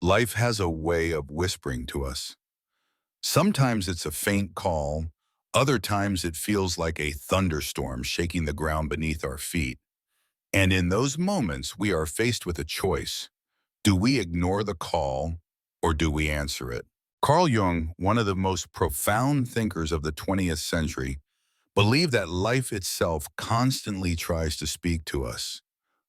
Life has a way of whispering to us. Sometimes it's a faint call, other times it feels like a thunderstorm shaking the ground beneath our feet. And in those moments, we are faced with a choice. Do we ignore the call or do we answer it? Carl Jung, one of the most profound thinkers of the 20th century, believed that life itself constantly tries to speak to us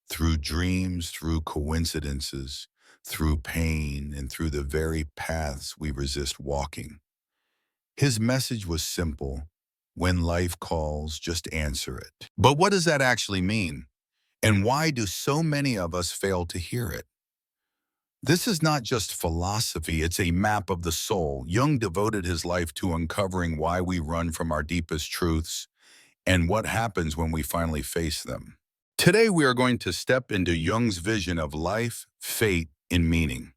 through dreams, through coincidences, through pain, and through the very paths we resist walking. His message was simple. When life calls, just answer it. But what does that actually mean? And why do so many of us fail to hear it? This is not just philosophy, it's a map of the soul. Jung devoted his life to uncovering why we run from our deepest truths and what happens when we finally face them. Today, we are going to step into Jung's vision of life, fate, and meaning.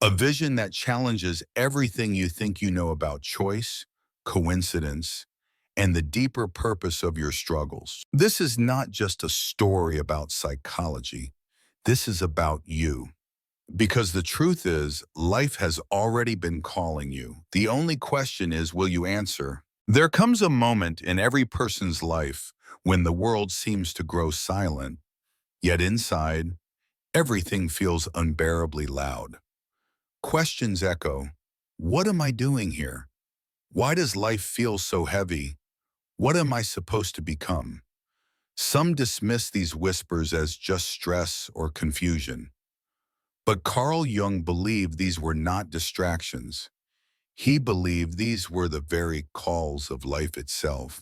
A vision that challenges everything you think you know about choice, coincidence, and the deeper purpose of your struggles. This is not just a story about psychology. This is about you. Because the truth is, life has already been calling you. The only question is, will you answer? There comes a moment in every person's life when the world seems to grow silent, yet inside, everything feels unbearably loud. Questions echo. What am I doing here? Why does life feel so heavy? What am I supposed to become? Some dismiss these whispers as just stress or confusion. But Carl Jung believed these were not distractions. He believed these were the very calls of life itself.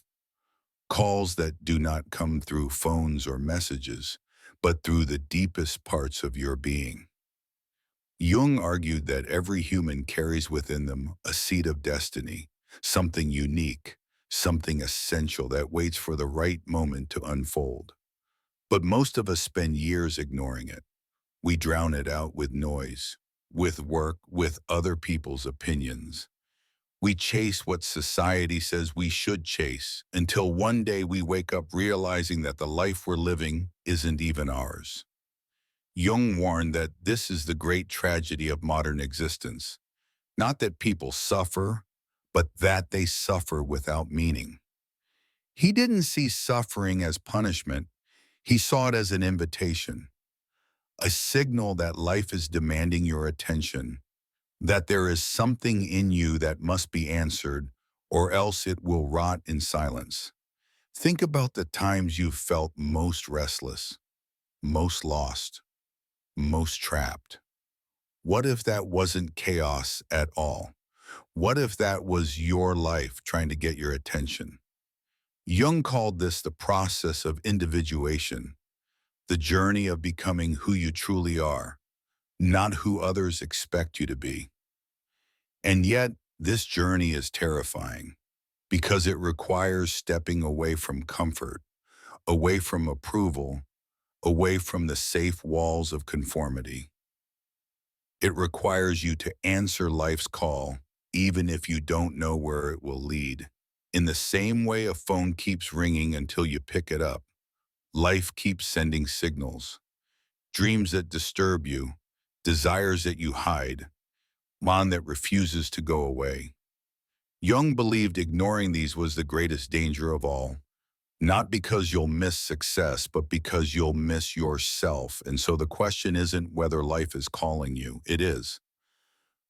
Calls that do not come through phones or messages, but through the deepest parts of your being. Jung argued that every human carries within them a seed of destiny, something unique, something essential that waits for the right moment to unfold. But most of us spend years ignoring it. We drown it out with noise, with work, with other people's opinions. We chase what society says we should chase until one day we wake up realizing that the life we're living isn't even ours. Jung warned that this is the great tragedy of modern existence. Not that people suffer, but that they suffer without meaning. He didn't see suffering as punishment. He saw it as an invitation, a signal that life is demanding your attention, that there is something in you that must be answered, or else it will rot in silence. Think about the times you've felt most restless, most lost, most trapped. What if that wasn't chaos at all? What if that was your life trying to get your attention? Jung called this the process of individuation, the journey of becoming who you truly are, not who others expect you to be. And yet, this journey is terrifying because it requires stepping away from comfort, away from approval, away from the safe walls of conformity. It requires you to answer life's call, even if you don't know where it will lead. In the same way a phone keeps ringing until you pick it up, life keeps sending signals. Dreams that disturb you, desires that you hide, one that refuses to go away. Jung believed ignoring these was the greatest danger of all, not because you'll miss success, but because you'll miss yourself. And so the question isn't whether life is calling you, it is.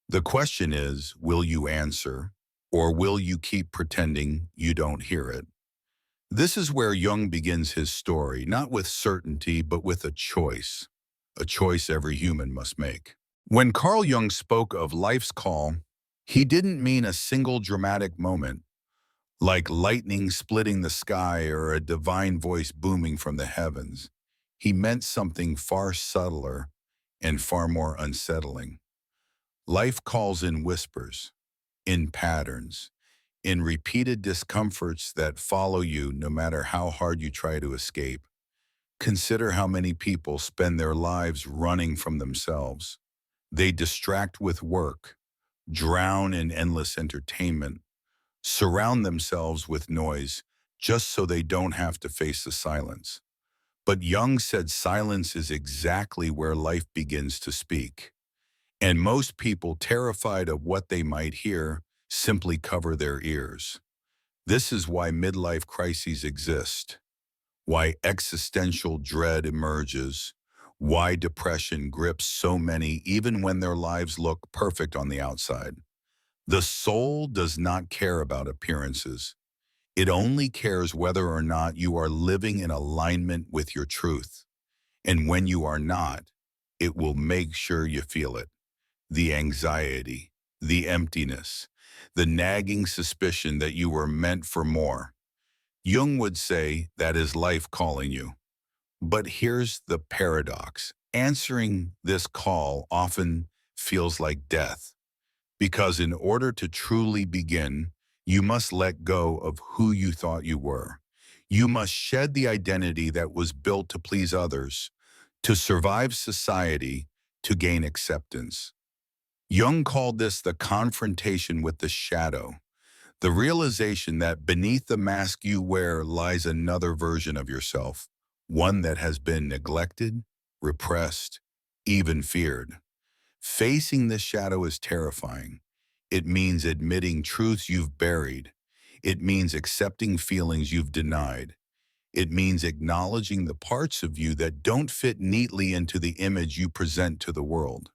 The question is, will you answer, or will you keep pretending you don't hear it? This is where Jung begins his story, not with certainty, but with a choice every human must make. When Carl Jung spoke of life's call, he didn't mean a single dramatic moment, like lightning splitting the sky or a divine voice booming from the heavens. He meant something far subtler and far more unsettling. Life calls in whispers, in patterns, in repeated discomforts that follow you no matter how hard you try to escape. Consider how many people spend their lives running from themselves. They distract with work, drown in endless entertainment, surround themselves with noise just so they don't have to face the silence. But Jung said silence is exactly where life begins to speak. And most people, terrified of what they might hear, simply cover their ears. This is why midlife crises exist, why existential dread emerges, why depression grips so many even when their lives look perfect on the outside. The soul does not care about appearances. It only cares whether or not you are living in alignment with your truth. And when you are not, it will make sure you feel it. The anxiety, the emptiness, the nagging suspicion that you were meant for more. Jung would say that is life calling you. But here's the paradox. Answering this call often feels like death, because in order to truly begin, you must let go of who you thought you were. You must shed the identity that was built to please others, to survive society, to gain acceptance. Jung called this the confrontation with the shadow, the realization that beneath the mask you wear lies another version of yourself, one that has been neglected, repressed, even feared. Facing this shadow is terrifying. It means admitting truths you've buried. It means accepting feelings you've denied. It means acknowledging the parts of you that don't fit neatly into the image you present to the world.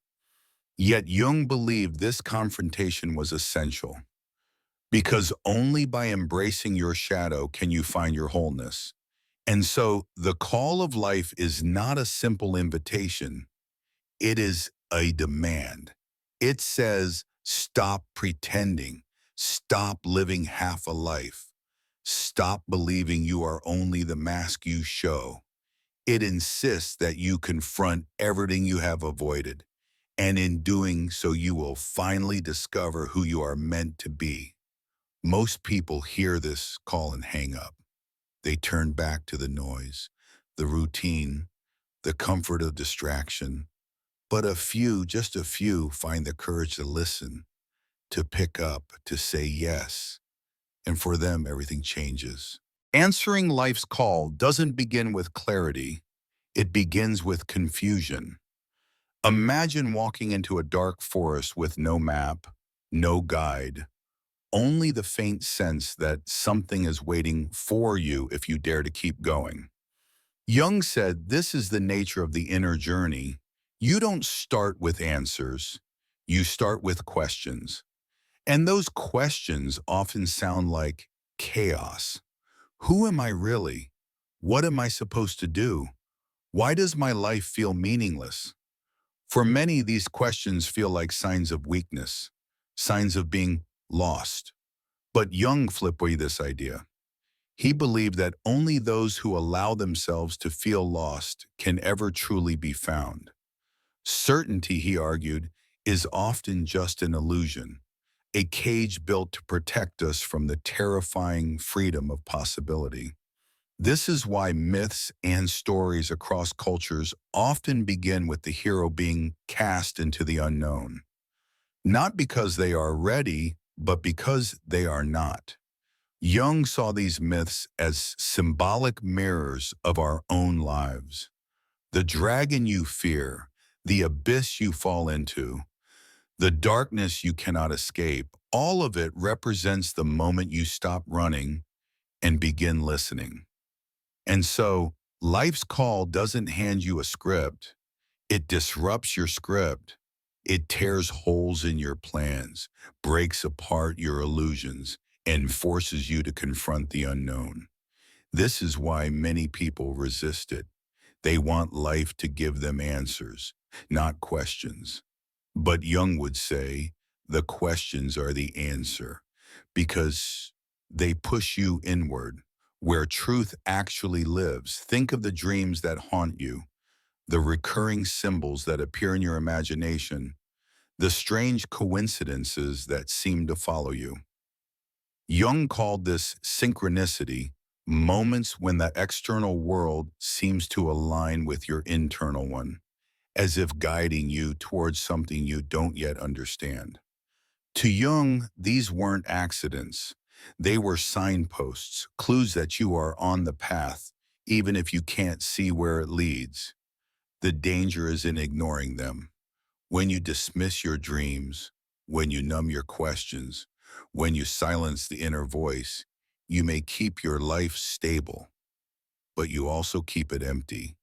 Yet Jung believed this confrontation was essential, because only by embracing your shadow can you find your wholeness. And so the call of life is not a simple invitation. It is a demand. It says, stop pretending. Stop living half a life. Stop believing you are only the mask you show. It insists that you confront everything you have avoided. And in doing so, you will finally discover who you are meant to be. Most people hear this call and hang up. They turn back to the noise, the routine, the comfort of distraction. But a few, just a few, find the courage to listen, to pick up, to say yes. And for them, everything changes. Answering life's call doesn't begin with clarity. It begins with confusion. Imagine walking into a dark forest with no map, no guide, only the faint sense that something is waiting for you if you dare to keep going. Jung said this is the nature of the inner journey. You don't start with answers. You start with questions. And those questions often sound like chaos. Who am I really? What am I supposed to do? Why does my life feel meaningless? For many, these questions feel like signs of weakness, signs of being lost. But Jung flipped away this idea. He believed that only those who allow themselves to feel lost can ever truly be found. Certainty, he argued, is often just an illusion, a cage built to protect us from the terrifying freedom of possibility. This is why myths and stories across cultures often begin with the hero being cast into the unknown. Not because they are ready, but because they are not. Jung saw these myths as symbolic mirrors of our own lives. The dragon you fear, the abyss you fall into, the darkness you cannot escape, all of it represents the moment you stop running and begin listening. And so, life's call doesn't hand you a script. It disrupts your script. It tears holes in your plans, breaks apart your illusions, and forces you to confront the unknown. This is why many people resist it. They want life to give them answers, not questions. But Jung would say the questions are the answer, because they push you inward, where truth actually lives. Think of the dreams that haunt you, the recurring symbols that appear in your imagination, the strange coincidences that seem to follow you. Jung called this synchronicity, moments when the external world seems to align with your internal one, as if guiding you towards something you don't yet understand. To Jung, these weren't accidents. They were signposts, clues that you are on the path, even if you can't see where it leads. The danger is in ignoring them. When you dismiss your dreams, when you numb your questions, when you silence the inner voice, you may keep your life stable, but you also keep it empty.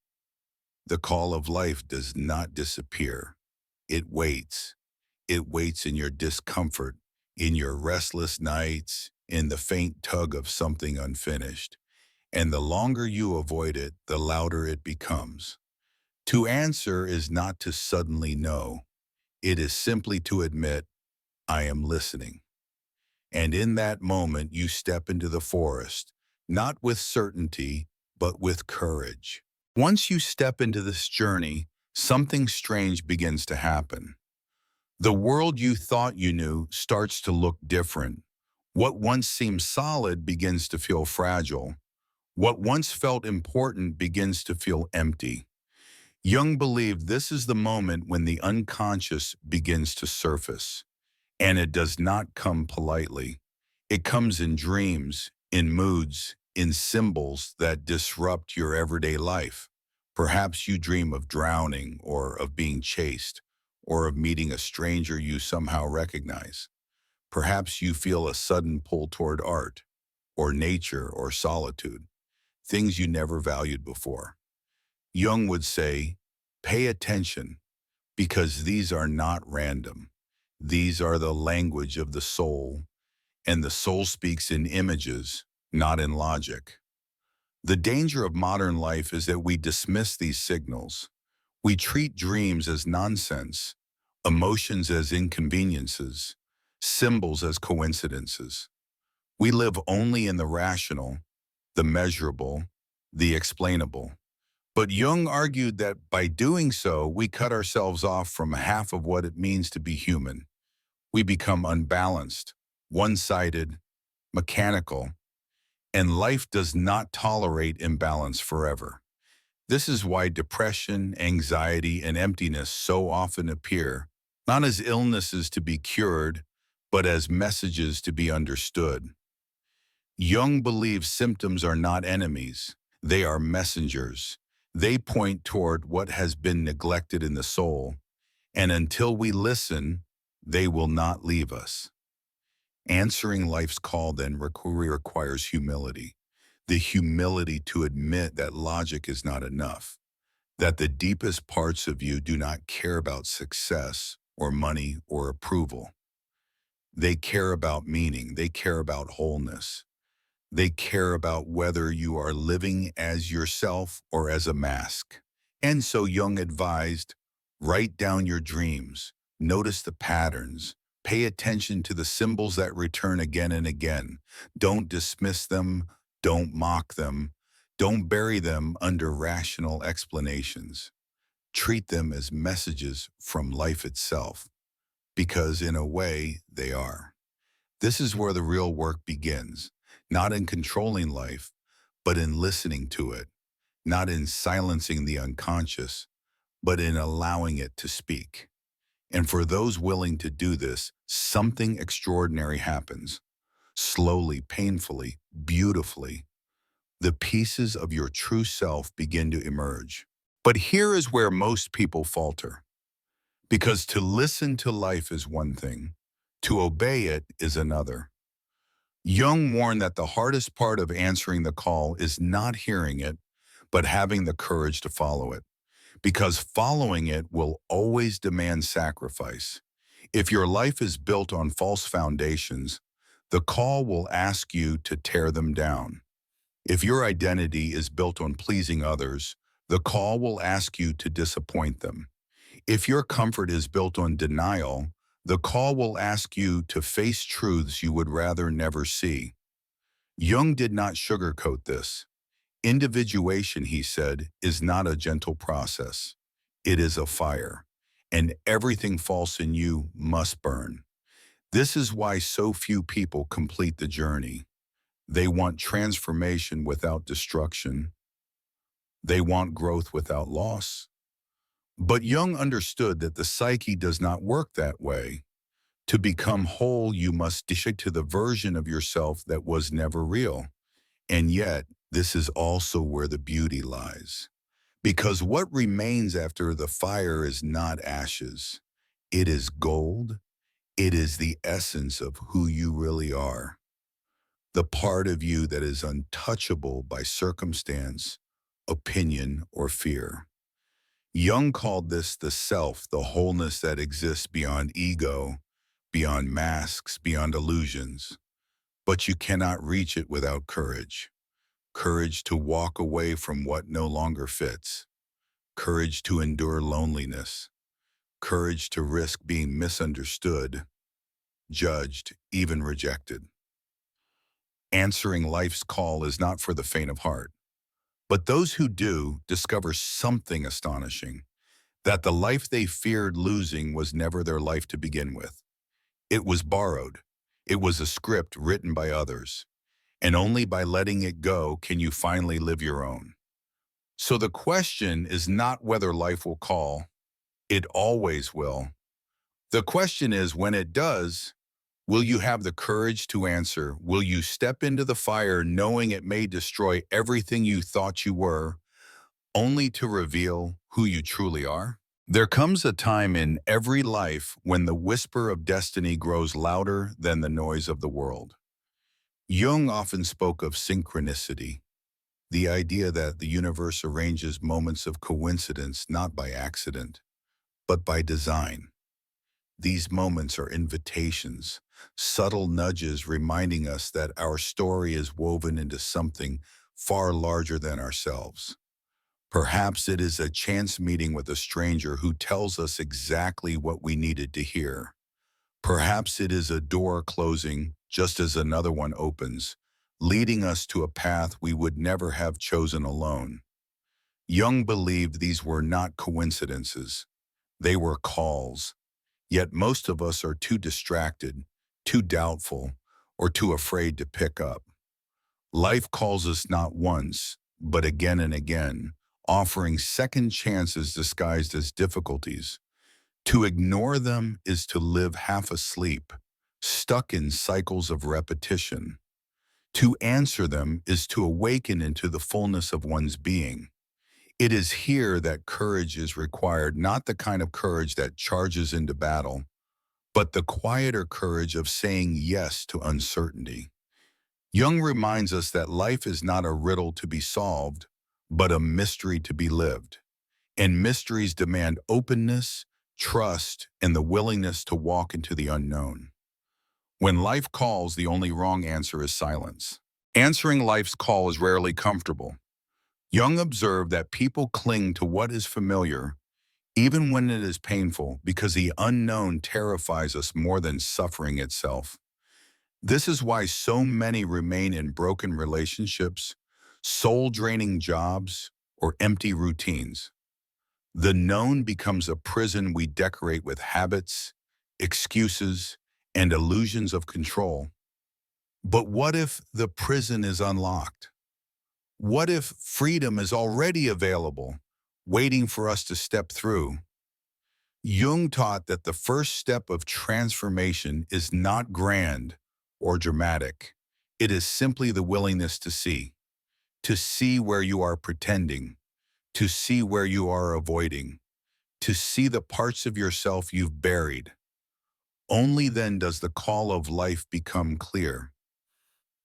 The call of life does not disappear. It waits. It waits in your discomfort, in your restless nights, in the faint tug of something unfinished. And the longer you avoid it, the louder it becomes. To answer is not to suddenly know. It is simply to admit, I am listening. And in that moment, you step into the forest, not with certainty, but with courage. Once you step into this journey, something strange begins to happen. The world you thought you knew starts to look different. What once seemed solid begins to feel fragile. What once felt important begins to feel empty. Jung believed this is the moment when the unconscious begins to surface. And it does not come politely. It comes in dreams, in moods, in symbols that disrupt your everyday life. Perhaps you dream of drowning, or of being chased, or of meeting a stranger you somehow recognize. Perhaps you feel a sudden pull toward art, or nature, or solitude, things you never valued before. Jung would say, pay attention, because these are not random. These are the language of the soul, and the soul speaks in images, not in logic. The danger of modern life is that we dismiss these signals. We treat dreams as nonsense, emotions as inconveniences, symbols as coincidences. We live only in the rational, the measurable, the explainable. But Jung argued that by doing so, we cut ourselves off from half of what it means to be human. We become unbalanced, one-sided, mechanical, and life does not tolerate imbalance forever. This is why depression, anxiety, and emptiness so often appear, not as illnesses to be cured, but as messages to be understood. Jung believes symptoms are not enemies, they are messengers. They point toward what has been neglected in the soul, and until we listen, they will not leave us. Answering life's call then requires humility. The humility to admit that logic is not enough, that the deepest parts of you do not care about success or money or approval. They care about meaning. They care about wholeness. They care about whether you are living as yourself or as a mask. And so Jung advised, write down your dreams, notice the patterns, pay attention to the symbols that return again and again. Don't dismiss them, don't mock them, don't bury them under rational explanations. Treat them as messages from life itself, because in a way they are. This is where the real work begins, not in controlling life, but in listening to it, not in silencing the unconscious, but in allowing it to speak. And for those willing to do this, something extraordinary happens. Slowly, painfully, beautifully, the pieces of your true self begin to emerge. But here is where most people falter. Because to listen to life is one thing, to obey it is another. Jung warned that the hardest part of answering the call is not hearing it, but having the courage to follow it. Because following it will always demand sacrifice. If your life is built on false foundations, the call will ask you to tear them down. If your identity is built on pleasing others, the call will ask you to disappoint them. If your comfort is built on denial, the call will ask you to face truths you would rather never see. Jung did not sugarcoat this. Individuation, he said, is not a gentle process. It is a fire, and everything false in you must burn. This is why so few people complete the journey. They want transformation without destruction. They want growth without loss. But Jung understood that the psyche does not work that way. To become whole, you must stick to the version of yourself that was never real. And yet, this is also where the beauty lies. Because what remains after the fire is not ashes. It is gold. It is the essence of who you really are, the part of you that is untouchable by circumstance, opinion, or fear. Jung called this the self, the wholeness that exists beyond ego, beyond masks, beyond illusions. But you cannot reach it without courage. Courage to walk away from what no longer fits. Courage to endure loneliness. Courage to risk being misunderstood, judged, even rejected. Answering life's call is not for the faint of heart. But those who do discover something astonishing, that the life they feared losing was never their life to begin with. It was borrowed. It was a script written by others. And only by letting it go can you finally live your own. So the question is not whether life will call. It always will. The question is, when it does, will you have the courage to answer? Will you step into the fire knowing it may destroy everything you thought you were, only to reveal who you truly are? There comes a time in every life when the whisper of destiny grows louder than the noise of the world. Jung often spoke of synchronicity, the idea that the universe arranges moments of coincidence not by accident, but by design. These moments are invitations, subtle nudges reminding us that our story is woven into something far larger than ourselves. Perhaps it is a chance meeting with a stranger who tells us exactly what we needed to hear. Perhaps it is a door closing just as another one opens, leading us to a path we would never have chosen alone. Jung believed these were not coincidences. They were calls. Yet most of us are too distracted, too doubtful, or too afraid to pick up. Life calls us not once, but again and again, offering second chances disguised as difficulties. To ignore them is to live half asleep, stuck in cycles of repetition. To answer them is to awaken into the fullness of one's being. It is here that courage is required, not the kind of courage that charges into battle, but the quieter courage of saying yes to uncertainty. Jung reminds us that life is not a riddle to be solved, but a mystery to be lived. And mysteries demand openness, trust, and the willingness to walk into the unknown. When life calls, the only wrong answer is silence. Answering life's call is rarely comfortable. Jung observed that people cling to what is familiar, even when it is painful, because the unknown terrifies us more than suffering itself. This is why so many remain in broken relationships, soul-draining jobs, or empty routines. The known becomes a prison we decorate with habits, excuses, and illusions of control. But what if the prison is unlocked? What if freedom is already available, waiting for us to step through? Jung taught that the first step of transformation is not grand or dramatic. It is simply the willingness to see where you are pretending, to see where you are avoiding, to see the parts of yourself you've buried. Only then does the call of life become clear.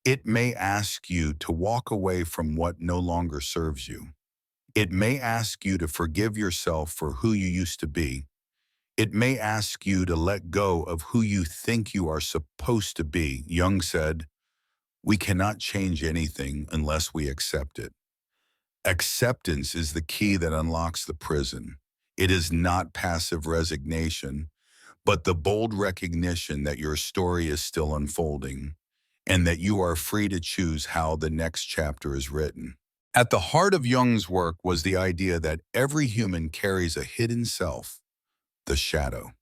It may ask you to walk away from what no longer serves you. It may ask you to forgive yourself for who you used to be. It may ask you to let go of who you think you are supposed to be. Jung said, "We cannot change anything unless we accept it." Acceptance is the key that unlocks the prison. It is not passive resignation, but the bold recognition that your story is still unfolding and that you are free to choose how the next chapter is written. At the heart of Jung's work was the idea that every human carries a hidden self, the shadow.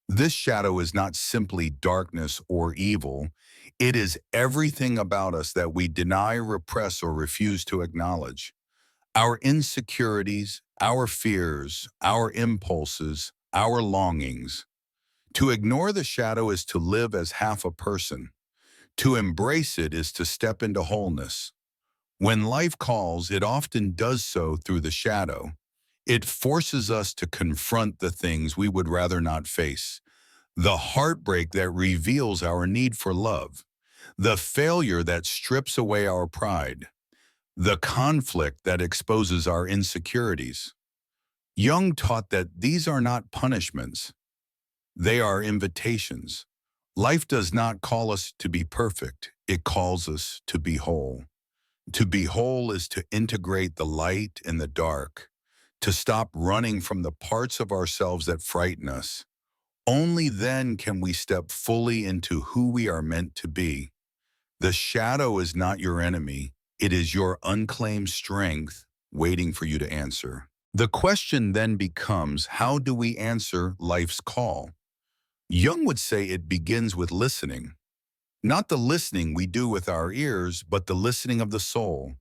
This shadow is not simply darkness or evil. It is everything about us that we deny, repress, or refuse to acknowledge. Our insecurities, our fears, our impulses, our longings. To ignore the shadow is to live as half a person. To embrace it is to step into wholeness. When life calls, it often does so through the shadow. It forces us to confront the things we would rather not face, the heartbreak that reveals our need for love, the failure that strips away our pride, the conflict that exposes our insecurities. Jung taught that these are not punishments, they are invitations. Life does not call us to be perfect, it calls us to be whole. To be whole is to integrate the light and the dark, to stop running from the parts of ourselves that frighten us. Only then can we step fully into who we are meant to be. The shadow is not your enemy, it is your unclaimed strength waiting for you to answer. The question then becomes, how do we answer life's call? Jung would say it begins with listening. Not the listening we do with our ears, but the listening of the soul.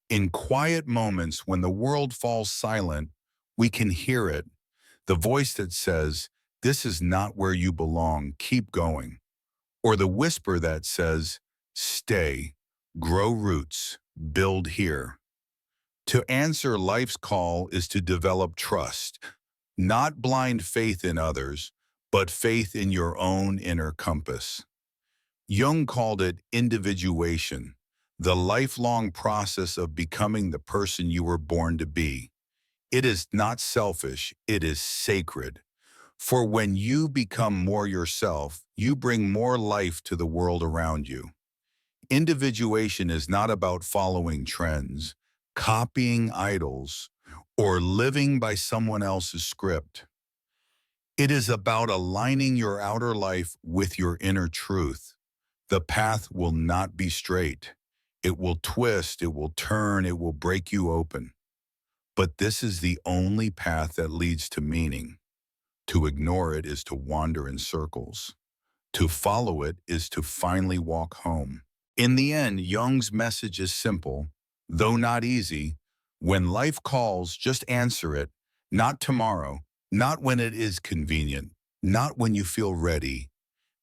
In quiet moments when the world falls silent, we can hear it. The voice that says, "This is not where you belong, keep going." Or the whisper that says, "Stay, grow roots, build here." To answer life's call is to develop trust, not blind faith in others, but faith in your own inner compass. Jung called it individuation, the lifelong process of becoming the person you were born to be. It is not selfish, it is sacred. For when you become more yourself, you bring more life to the world around you. Individuation is not about following trends, copying idols, or living by someone else's script. It is about aligning your outer life with your inner truth. The path will not be straight. It will twist, it will turn, it will break you open. But this is the only path that leads to meaning. To ignore it is to wander in circles. To follow it is to finally walk home. In the end, Jung's message is simple, though not easy. When life calls, just answer it. Not tomorrow, not when it is convenient, not when you feel ready,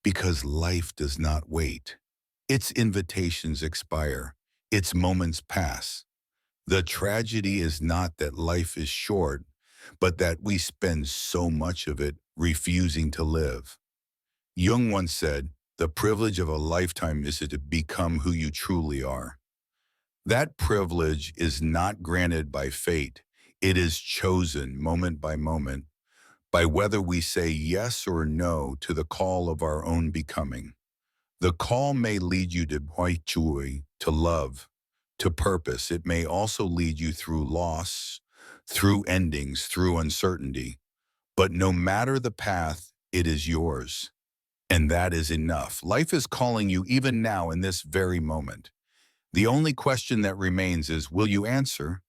because life does not wait. Its invitations expire, its moments pass. The tragedy is not that life is short, but that we spend so much of it refusing to live. Jung once said, "The privilege of a lifetime is to become who you truly are." That privilege is not granted by fate. It is chosen moment by moment, by whether we say yes or no to the call of our own becoming. The call may lead you to joy, to love, to purpose. It may also lead you through loss, through endings, through uncertainty. But no matter the path, it is yours. And that is enough. Life is calling you even now in this very moment. The only question that remains is, will you answer?